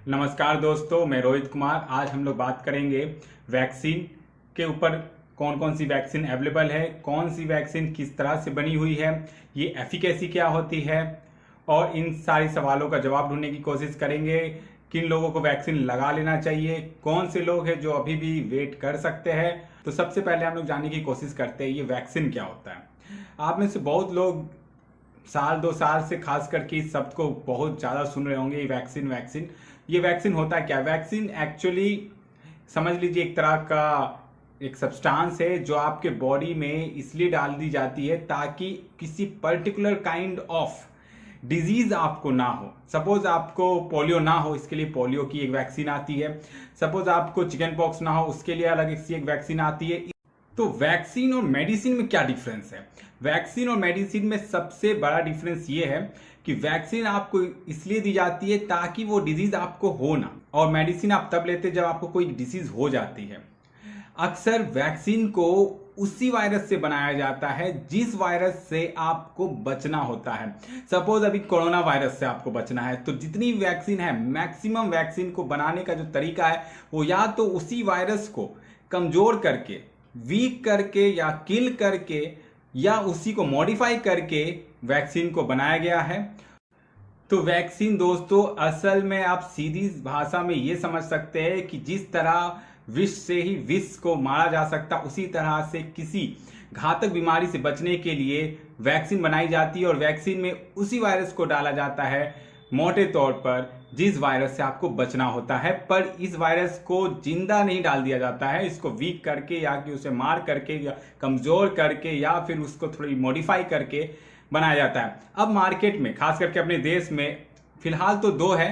नमस्कार दोस्तों, मैं रोहित कुमार। आज हम लोग बात करेंगे वैक्सीन के ऊपर। कौन कौन सी वैक्सीन अवेलेबल है, कौन सी वैक्सीन किस तरह से बनी हुई है, ये एफिकेसी क्या होती है, और इन सारे सवालों का जवाब ढूंढने की कोशिश करेंगे। किन लोगों को वैक्सीन लगा लेना चाहिए, कौन से लोग हैं जो अभी भी वेट कर सकते हैं। तो सबसे पहले हम लोग जानने की कोशिश करते हैं ये वैक्सीन क्या होता है। आप में से बहुत लोग साल 2 साल से खास करके इस शब्द को बहुत ज़्यादा सुन रहे होंगे, ये वैक्सीन वैक्सीन। ये वैक्सीन होता क्या? वैक्सीन एक्चुअली समझ लीजिए एक तरह का एक सब्सटेंस है जो आपके बॉडी में इसलिए डाल दी जाती है ताकि किसी पर्टिकुलर काइंड ऑफ डिजीज आपको ना हो। सपोज आपको पोलियो ना हो, इसके लिए पोलियो की एक वैक्सीन आती है। सपोज आपको चिकन पॉक्स ना हो, उसके लिए अलग सी एक वैक्सीन आती है। तो वैक्सीन और मेडिसिन में क्या डिफरेंस है? वैक्सीन और मेडिसिन में सबसे बड़ा डिफरेंस ये है कि वैक्सीन आपको इसलिए दी जाती है ताकि वो डिजीज आपको हो ना, और मेडिसिन आप तब लेते जब आपको कोई डिजीज हो जाती है। अक्सर वैक्सीन को उसी वायरस से बनाया जाता है जिस वायरस से आपको बचना होता है। सपोज अभी कोरोना वायरस से आपको बचना है, तो जितनी वैक्सीन है, मैक्सिमम वैक्सीन को बनाने का जो तरीका है वो या तो उसी वायरस को कमजोर करके, वीक करके या किल करके, या उसी को मॉडिफाई करके वैक्सीन को बनाया गया है। तो वैक्सीन दोस्तों असल में आप सीधी भाषा में ये समझ सकते हैं कि जिस तरह विष से ही विष को मारा जा सकता, उसी तरह से किसी घातक बीमारी से बचने के लिए वैक्सीन बनाई जाती है। और वैक्सीन में उसी वायरस को डाला जाता है मोटे तौर पर जिस वायरस से आपको बचना होता है। पर इस वायरस को जिंदा नहीं डाल दिया जाता है, इसको वीक करके या कि उसे मार करके या कमजोर करके या फिर उसको थोड़ी मॉडिफाई करके बनाया जाता है। अब मार्केट में खास करके अपने देश में फिलहाल तो 2 है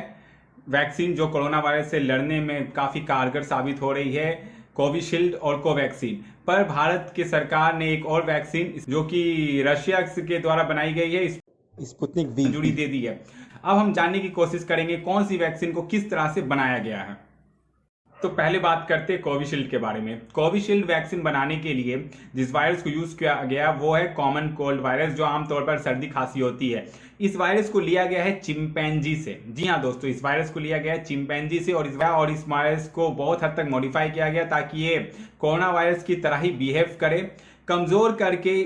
वैक्सीन जो कोरोना वायरस से लड़ने में काफी कारगर साबित हो रही है, कोविशील्ड और कोवैक्सीन। पर भारत की सरकार ने एक और वैक्सीन जो कि रशिया के द्वारा बनाई गई है, स्पुतनिक V मंजूरी दे दी है। अब हम जानने की कोशिश करेंगे कौन सी वैक्सीन को किस तरह से बनाया गया है। तो पहले बात करते हैं कोविशील्ड के बारे में। कोविशील्ड वैक्सीन बनाने के लिए जिस वायरस को यूज किया गया वो है कॉमन कोल्ड वायरस, जो आमतौर पर सर्दी खांसी होती है। इस वायरस को लिया गया है चिंपैंजी से। जी हाँ दोस्तों, इस वायरस को लिया गया है चिंपैंजी से, और इस वायरस को बहुत हद तक मॉडिफाई किया गया ताकि ये कोरोना वायरस की तरह ही बिहेव करे। कमजोर करके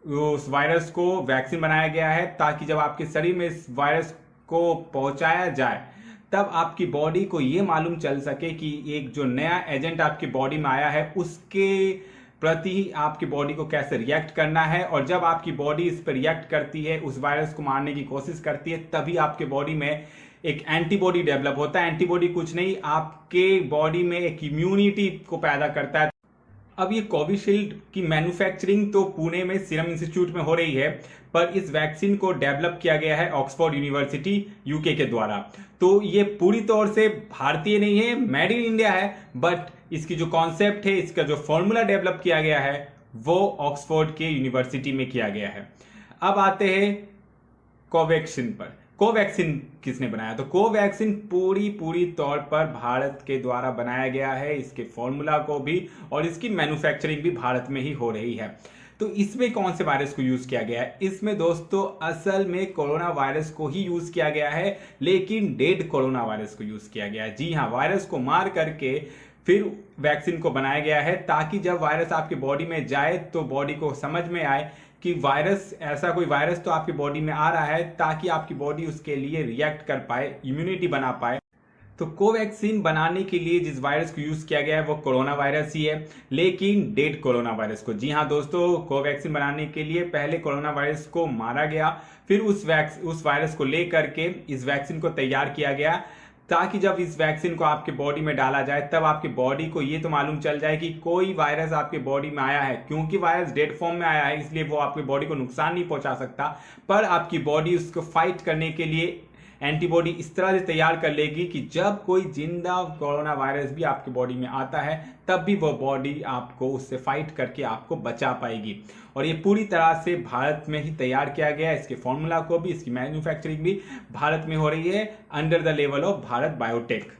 उस वायरस को वैक्सीन बनाया गया है ताकि जब आपके शरीर में इस वायरस को पहुंचाया जाए तब आपकी बॉडी को ये मालूम चल सके कि एक जो नया एजेंट आपकी बॉडी में आया है उसके प्रति आपकी बॉडी को कैसे रिएक्ट करना है। और जब आपकी बॉडी इस पर रिएक्ट करती है, उस वायरस को मारने की कोशिश करती है, तभी आपके बॉडी में एक एंटीबॉडी डेवलप होता है। एंटीबॉडी कुछ नहीं, आपके बॉडी में एक इम्यूनिटी को पैदा करता है। अब ये कोविशील्ड की मैन्युफैक्चरिंग तो पुणे में सीरम इंस्टीट्यूट में हो रही है, पर इस वैक्सीन को डेवलप किया गया है ऑक्सफोर्ड यूनिवर्सिटी यूके के द्वारा। तो ये पूरी तौर से भारतीय नहीं है, मेड इन इंडिया है, बट इसकी जो कॉन्सेप्ट है, इसका जो फॉर्मूला डेवलप किया गया है वो ऑक्सफोर्ड के यूनिवर्सिटी में किया गया है। अब आते हैं कोवैक्सीन पर। कोवैक्सीन किसने बनाया? तो कोवैक्सीन पूरी तौर पर भारत के द्वारा बनाया गया है, इसके फॉर्मूला को भी और इसकी मैन्युफैक्चरिंग भी भारत में ही हो रही है। तो इसमें कौन से वायरस को यूज किया गया है? इसमें दोस्तों असल में कोरोना वायरस को ही यूज किया गया है, लेकिन डेड कोरोना वायरस को यूज किया गया है। जी हाँ, वायरस को मार करके फिर वैक्सीन को बनाया गया है ताकि जब वायरस आपकी बॉडी में जाए तो बॉडी को समझ में आए कि वायरस, ऐसा कोई वायरस तो आपकी बॉडी में आ रहा है, ताकि आपकी बॉडी उसके लिए रिएक्ट कर पाए, इम्यूनिटी बना पाए। तो कोवैक्सीन बनाने के लिए जिस वायरस को यूज किया गया है वो कोरोना वायरस ही है, लेकिन डेड कोरोना वायरस को। जी हाँ दोस्तों, कोवैक्सीन बनाने के लिए पहले कोरोना वायरस को मारा गया, फिर उस वायरस को लेकर के इस वैक्सीन को तैयार किया गया ताकि जब इस वैक्सीन को आपके बॉडी में डाला जाए तब आपकी बॉडी को ये तो मालूम चल जाए कि कोई वायरस आपके बॉडी में आया है। क्योंकि वायरस डेड फॉर्म में आया है इसलिए वो आपकी बॉडी को नुकसान नहीं पहुंचा सकता, पर आपकी बॉडी उसको फाइट करने के लिए एंटीबॉडी इस तरह से तैयार कर लेगी कि जब कोई जिंदा कोरोना वायरस भी आपकी बॉडी में आता है तब भी वो बॉडी आपको उससे फाइट करके आपको बचा पाएगी। और ये पूरी तरह से भारत में ही तैयार किया गया है। इसके फॉर्मूला को भी, इसकी मैन्युफैक्चरिंग भी भारत में हो रही है under the level of Bharat biotech.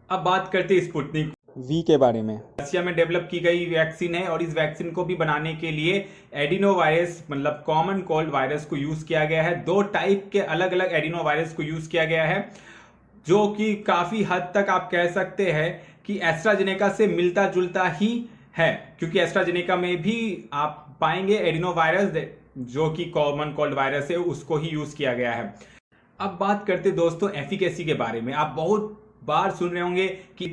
अब बात करते हैं स्पुतनिक V के बारे में। रशिया में डेवलप की गई वैक्सीन है और इस वैक्सीन को भी बनाने के लिए एडिनो वायरस मतलब कॉमन कोल्ड वायरस को यूज किया गया है। 2 टाइप के अलग अलग एडिनो वायरस को यूज किया गया है। जो कि काफी हद तक आप कह सकते हैं कि एस्ट्राजेनेका से मिलता जुलता ही है, क्योंकि एस्ट्राजेनेका में भी आप पाएंगे एडिनो वायरस जो कि कॉमन कोल्ड वायरस है उसको ही यूज किया गया है। अब बात करते दोस्तों एफिकेसी के बारे में। आप बहुत बार सुन रहे होंगे कि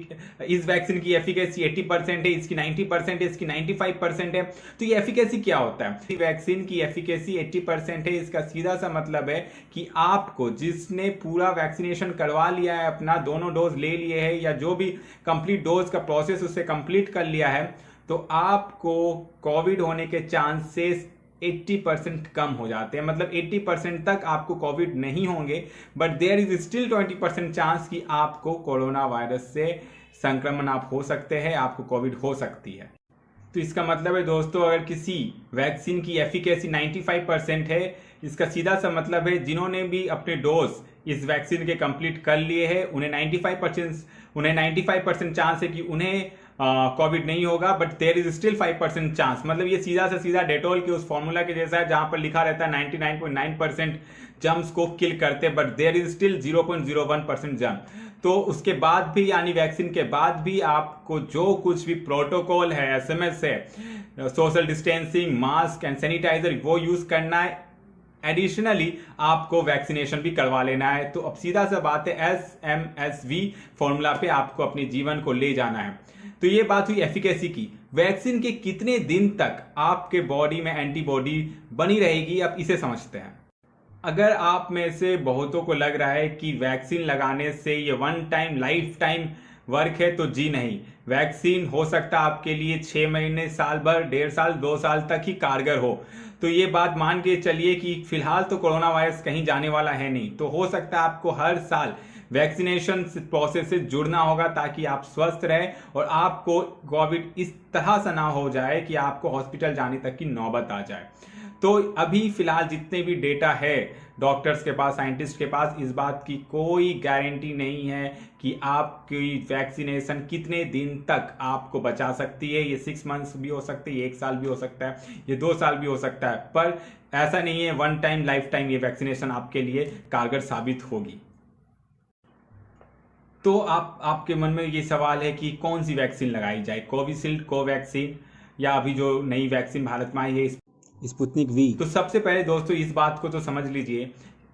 इस वैक्सीन की एफिकेसी 80% है, इसकी 90% है, इसकी 95% है। तो ये एफिकेसी क्या होता है? वैक्सीन की एफिकेसी 80% है, इसका सीधा सा मतलब है कि आपको जिसने पूरा वैक्सीनेशन करवा लिया है, अपना दोनों डोज ले लिए है या जो भी कंप्लीट डोज का प्रोसेस उससे कंप्लीट कर लिया है, तो आपको कोविड होने के चांसेस 80% कम हो जाते हैं। मतलब 80% तक आपको कोविड नहीं होंगे, but there is still 20% chance कि आपको कोरोना वायरस से संक्रमण आप हो सकते हैं, आपको कोविड हो सकती है। तो इसका मतलब है दोस्तों, अगर किसी वैक्सीन की एफिकेसी 95% है, इसका सीधा सा मतलब है जिन्होंने भी अपने डोज इस वैक्सीन के कंप्लीट कर लिए हैं उन्हें 95% चांस है कि उन्हें कोविड नहीं होगा, but there is still 5% chance. मतलब ये सीधा से सीधा डेटोल के उस फॉर्मूला के जैसा है जहां पर लिखा रहता है 99.9% जर्म्स को किल करते, but there is still 0.01% germ. तो उसके बाद भी, यानी वैक्सीन के बाद भी आपको जो कुछ भी प्रोटोकॉल है, एसएमएस है, social distancing, mask and sanitiser, वो यूज करना है। एडिशनली आपको वैक्सीनेशन भी करवा लेना है। तो अब सीधा सा बात है, SMSV फॉर्मूला पे आपको अपने जीवन को ले जाना है। तो ये बात हुई एफिकेसी की। वैक्सीन के कितने दिन तक आपके बॉडी में एंटीबॉडी बनी रहेगी, अब इसे समझते हैं। अगर आप में से बहुतों को लग रहा है कि वैक्सीन लगाने से ये one time life time work है, तो जी नहीं। वैक्सीन हो सकता है आपके लिए 6 महीने, साल भर, 1.5 साल, 2 साल तक ही कारगर हो। तो ये बात मान के चलिए कि फिलहाल तो कोरोना वायरस कहीं जाने वाला है नहीं, तो हो सकता है आपको हर साल वैक्सीनेशन प्रोसेस से जुड़ना होगा ताकि आप स्वस्थ रहें और आपको कोविड इस तरह से ना हो जाए कि आपको हॉस्पिटल जाने तक की नौबत आ जाए। तो अभी फिलहाल जितने भी डेटा है डॉक्टर्स के पास, साइंटिस्ट के पास, इस बात की कोई गारंटी नहीं है कि आपकी वैक्सीनेशन कितने दिन तक आपको बचा सकती है। ये 6 मंथ्स भी हो सकते हैं, 1 साल भी हो सकता है, ये 2 साल भी हो सकता है, पर ऐसा नहीं है वन टाइम लाइफ टाइम ये वैक्सीनेशन आपके लिए कारगर साबित होगी। तो आपके मन में ये सवाल है कि कौन सी वैक्सीन लगाई जाए, कोविशील्ड, कोवैक्सीन, या अभी जो नई वैक्सीन भारत में आई है स्पुतनिक वी। तो सबसे पहले दोस्तों इस बात को तो समझ लीजिए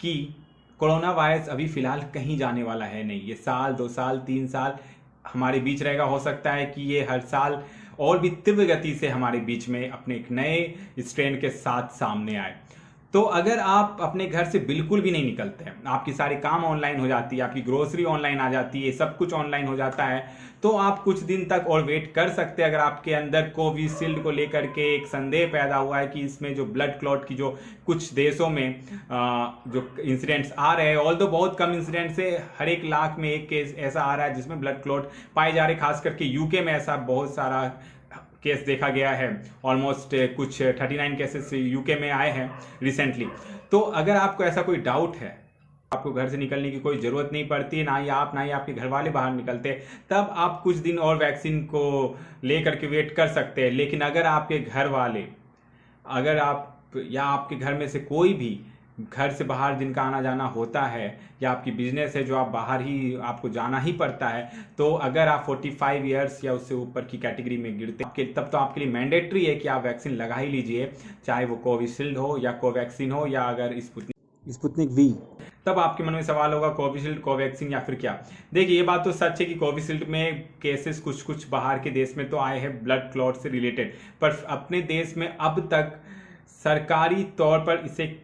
कि कोरोना वायरस अभी फिलहाल कहीं जाने वाला है नहीं। ये साल, 2 साल, 3 साल हमारे बीच रहेगा। हो सकता है कि ये हर साल और भी तीव्र गति से हमारे बीच में अपने एक नए स्ट्रेन के साथ सामने आए। तो अगर आप अपने घर से बिल्कुल भी नहीं निकलते हैं, आपकी सारी काम ऑनलाइन हो जाती है, आपकी ग्रोसरी ऑनलाइन आ जाती है, सब कुछ ऑनलाइन हो जाता है, तो आप कुछ दिन तक और वेट कर सकते हैं। अगर आपके अंदर कोविशील्ड को लेकर के एक संदेह पैदा हुआ है कि इसमें जो ब्लड क्लॉट की जो कुछ देशों में जो इंसिडेंट्स आ रहे हैं, ऑल दो बहुत कम इंसिडेंट्स है, हर 1 लाख में 1 केस ऐसा आ रहा है जिसमें ब्लड क्लॉट पाए जा रहे हैं। खास करके यूके में ऐसा बहुत सारा केस देखा गया है। ऑलमोस्ट कुछ 39 केसेस यूके में आए हैं रिसेंटली। तो अगर आपको ऐसा कोई डाउट है, आपको घर से निकलने की कोई जरूरत नहीं पड़ती, ना ही आपके घर वाले बाहर निकलते, तब आप कुछ दिन और वैक्सीन को लेकर के वेट कर सकते हैं। लेकिन अगर आपके घर वाले, अगर आप या आपके घर में से कोई भी घर से बाहर जिनका आना जाना होता है, या आपकी बिजनेस है जो आप बाहर ही आपको जाना ही पड़ता है, तो अगर आप 45 ईयर्स या उससे ऊपर की कैटेगरी में गिरते हैं, तब तो आपके लिए मैंडेटरी है कि आप वैक्सीन लगा ही लीजिए, चाहे वो कोविशील्ड हो या कोवैक्सीन हो या अगर स्पुतनिक वी। तब आपके मन में सवाल होगा कोविशील्ड, कोवैक्सीन या फिर क्या। देखिए ये बात तो सच है कि कोविशील्ड में केसेस कुछ बाहर के देश में तो आए हैं ब्लड क्लॉट से रिलेटेड, पर अपने देश में अब तक सरकारी तौर पर इसे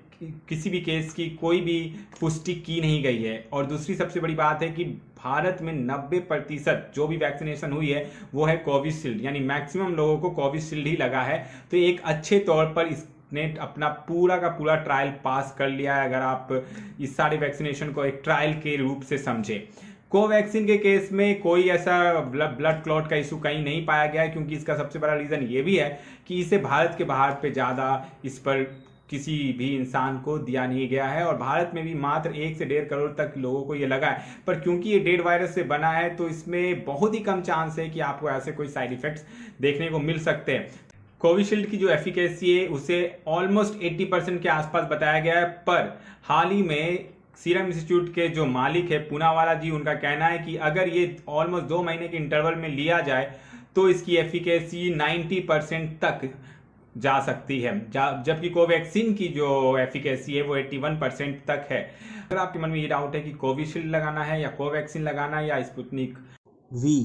किसी भी केस की कोई भी पुष्टि की नहीं गई है। और दूसरी सबसे बड़ी बात है कि भारत में 90% जो भी वैक्सीनेशन हुई है वो है कोविशील्ड, यानी मैक्सिमम लोगों को कोविशील्ड ही लगा है। तो एक अच्छे तौर पर इसने अपना पूरा का पूरा ट्रायल पास कर लिया है, अगर आप इस सारे वैक्सीनेशन को एक ट्रायल के रूप से समझे। कोवैक्सीन के केस में कोई ऐसा ब्लड क्लॉट का इशू कहीं नहीं पाया गया है, क्योंकि इसका सबसे बड़ा रीजन ये भी है कि इसे भारत के बाहर पे ज़्यादा इस पर किसी भी इंसान को दिया नहीं गया है, और भारत में भी मात्र 1 से 1.5 करोड़ तक लोगों को ये लगा है। पर क्योंकि ये डेड वायरस से बना है, तो इसमें बहुत ही कम चांस है कि आपको ऐसे कोई साइड इफेक्ट्स देखने को मिल सकते हैं। कोविशील्ड की जो एफिकेसी है उसे ऑलमोस्ट 80% के आसपास बताया गया है, पर हाल ही में सीरम इंस्टीट्यूट के जो मालिक है पूनावाला जी, उनका कहना है कि अगर ये ऑलमोस्ट 2 महीने के इंटरवल में लिया जाए तो इसकी एफिकेसी 90% तक जा सकती है, जबकि कोवैक्सीन की जो एफिकेसी है वो 81% तक है। अगर आपके मन में ये डाउट है कि कोविशील्ड लगाना है या कोवैक्सीन लगाना है या स्पुतनिक वी,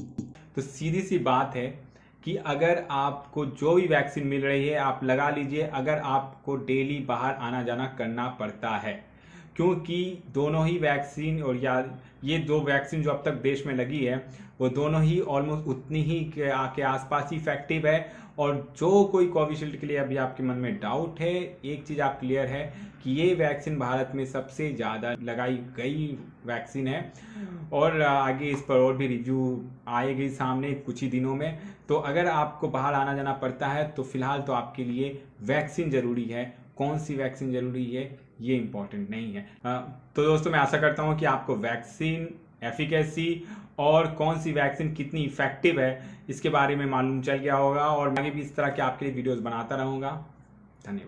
तो सीधी सी बात है कि अगर आपको जो भी वैक्सीन मिल रही है आप लगा लीजिए, अगर आपको डेली बाहर आना जाना करना पड़ता है, क्योंकि दोनों ही वैक्सीन और या ये 2 वैक्सीन जो अब तक देश में लगी है वो दोनों ही ऑलमोस्ट उतनी ही के आसपास ही इफेक्टिव है। और जो कोई कोविशील्ड के लिए अभी आपके मन में डाउट है, एक चीज़ आप क्लियर है कि ये वैक्सीन भारत में सबसे ज़्यादा लगाई गई वैक्सीन है और आगे इस पर और भी रिव्यू आएगी सामने कुछ ही दिनों में। तो अगर आपको बाहर आना जाना पड़ता है तो फिलहाल तो आपके लिए वैक्सीन ज़रूरी है। कौन सी वैक्सीन ज़रूरी है ये इम्पोर्टेंट नहीं है। तो दोस्तों, मैं आशा करता हूँ कि आपको वैक्सीन एफिकेसी और कौन सी वैक्सीन कितनी इफेक्टिव है इसके बारे में मालूम चल गया होगा, और मैं भी इस तरह के आपके लिए वीडियोस बनाता रहूँगा। धन्यवाद।